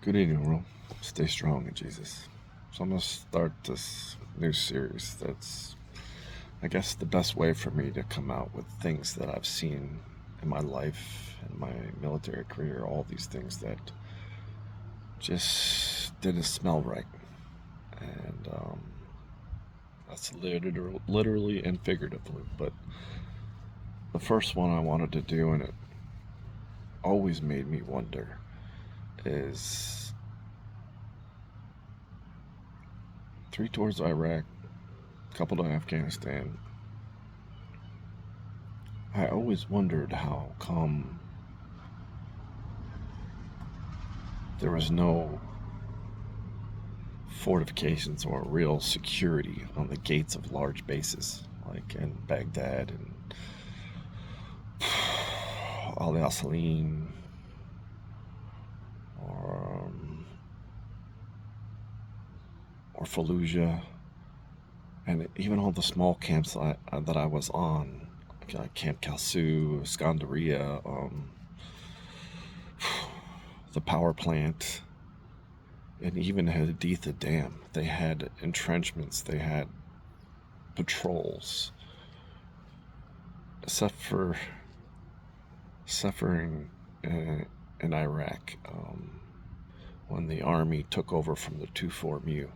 Good evening, world. Stay strong in Jesus. So I'm going to start this new series that's, I guess, the best way for me to come out with things that I've seen in my life, in my military career, all these things that just didn't smell right. And that's literally and figuratively. But the first one I wanted to do, and it always made me wonder, is 3 tours to Iraq, couple to Afghanistan. I always wondered how come there was no fortifications or real security on the gates of large bases like in Baghdad and Al Salim or, or Fallujah, and even all the small camps that I was on, like Camp Kalsu, Skandaria, the power plant, and even Haditha Dam. They had entrenchments, they had patrols, except for suffering in Iraq when the army took over from the 2-4 Mu.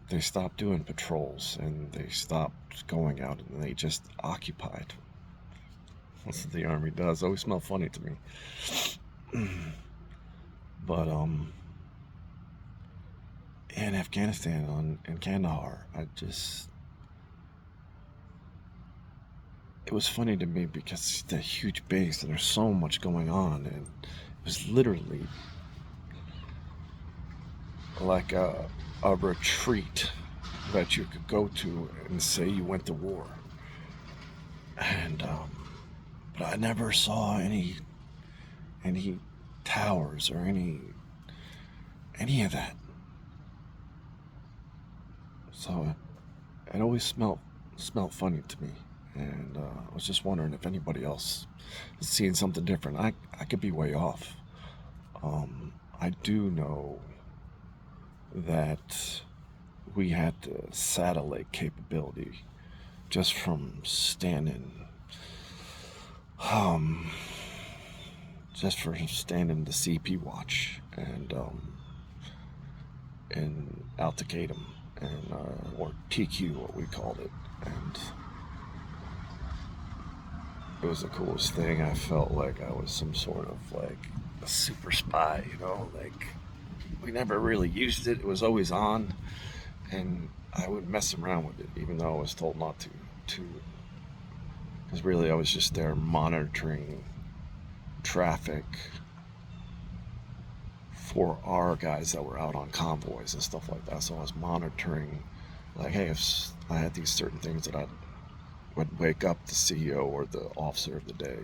They stopped doing patrols and they stopped going out and they just occupied. That's what the army does. It always smelled funny to me. But in Afghanistan, in Kandahar, it was funny to me because it's a huge base and there's so much going on, and it was literally like a retreat that you could go to and say you went to war. And but I never saw any towers or any of that. So it always smelled funny to me, and I was just wondering if anybody else is seeing something different. I could be way off. I do know that we had the satellite capability just from standing, just for standing the CP watch and in Alticatum and or TQ, what we called it, and it was the coolest thing. I felt like I was some sort of like a super spy, like we never really used it. It was always on, and I would mess around with it, even though I was told not to, because really I was just there monitoring traffic for our guys that were out on convoys and stuff like that. So I was monitoring, like, hey, if I had these certain things that I would wake up the CEO or the officer of the day,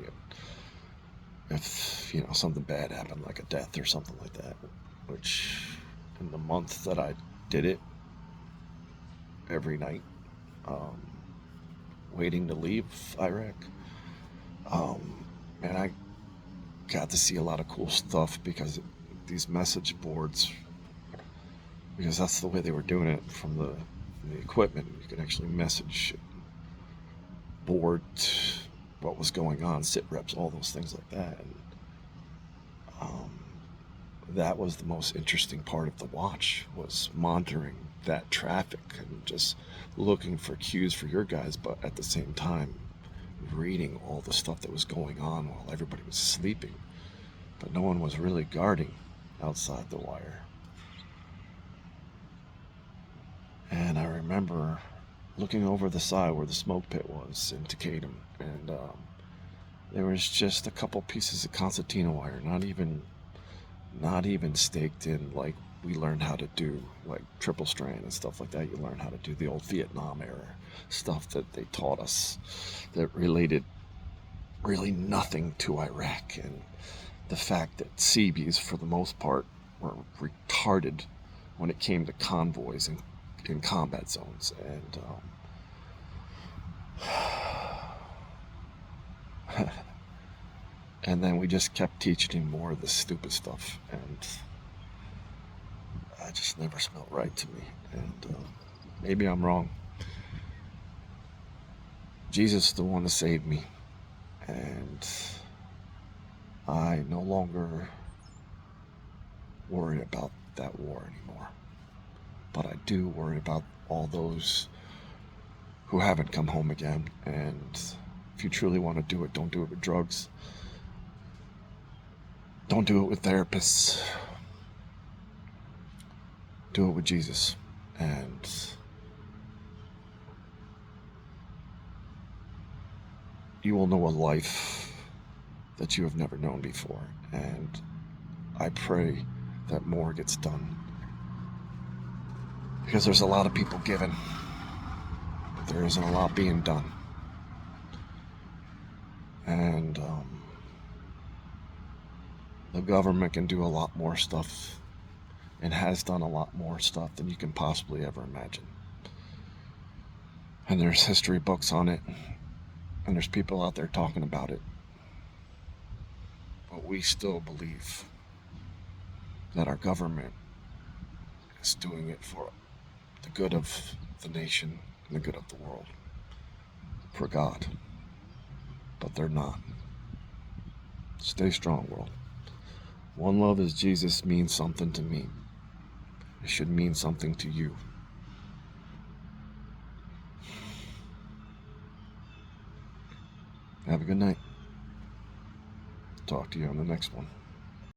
and if something bad happened, like a death or something like that, which in the month that I did it every night, waiting to leave Iraq, and I got to see a lot of cool stuff because these message boards, because that's the way they were doing it from the equipment. You could actually message board what was going on, sit reps, all those things like that. And that was the most interesting part of the watch, was monitoring that traffic and just looking for cues for your guys, but at the same time reading all the stuff that was going on while everybody was sleeping, but no one was really guarding outside the wire. And I remember looking over the side where the smoke pit was in Takadam, and there was just a couple pieces of concertina wire, not even staked in like we learned how to do, like triple strand and stuff like that. You learn how to do the old Vietnam era stuff that they taught us that related really nothing to Iraq, and the fact that Seabees, for the most part, were retarded when it came to convoys and in combat zones. And And then we just kept teaching him more of this stupid stuff, and it just never smelled right to me. And maybe I'm wrong. Jesus is the one that saved me, and I no longer worry about that war anymore. But I do worry about all those who haven't come home again. And if you truly want to do it, don't do it with drugs. Don't do it with therapists. Do it with Jesus. And you will know a life that you have never known before. And I pray that more gets done. Because there's a lot of people giving, but there isn't a lot being done. And the government can do a lot more stuff and has done a lot more stuff than you can possibly ever imagine. And there's history books on it, and there's people out there talking about it. But we still believe that our government is doing it for the good of the nation and the good of the world, for God. But they're not. Stay strong, world. One love is Jesus means something to me. It should mean something to you. Have a good night. Talk to you on the next one.